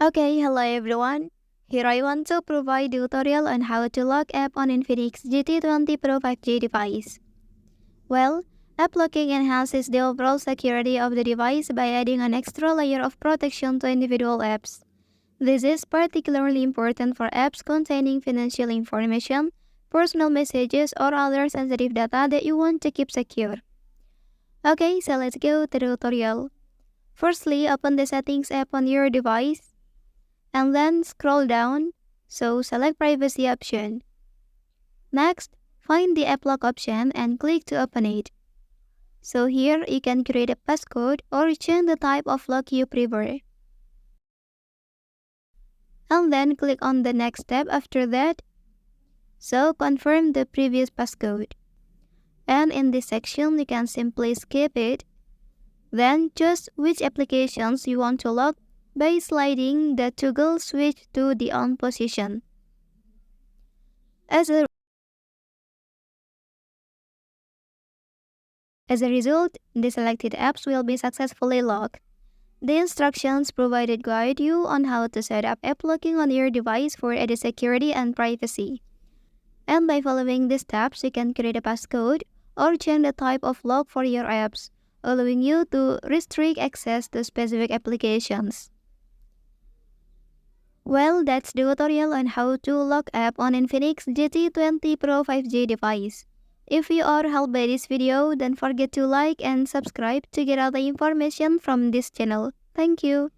Okay, hello everyone. Here I want to provide a tutorial on how to lock app on Infinix GT20 Pro 5G device. Well, app locking enhances the overall security of the device by adding an extra layer of protection to individual apps. This is particularly important for apps containing financial information, personal messages, or other sensitive data that you want to keep secure. Okay, so let's go to the tutorial. Firstly, open the Settings app on your device and then scroll down, so select Privacy option. Next, find the App Lock option and click to open it. So here you can create a passcode or change the type of lock you prefer. And then click on the next step after that. So confirm the previous passcode. And in this section you can simply skip it. Then choose which applications you want to lock by sliding the toggle switch to the on position. As a result, the selected apps will be successfully locked. The instructions provided guide you on how to set up app locking on your device for added security and privacy. And by following these steps, you can create a passcode or change the type of lock for your apps, allowing you to restrict access to specific applications. Well, that's the tutorial on how to lock app on Infinix GT20 Pro 5G device. If you are helped by this video, don't forget to like and subscribe to get other information from this channel. Thank you.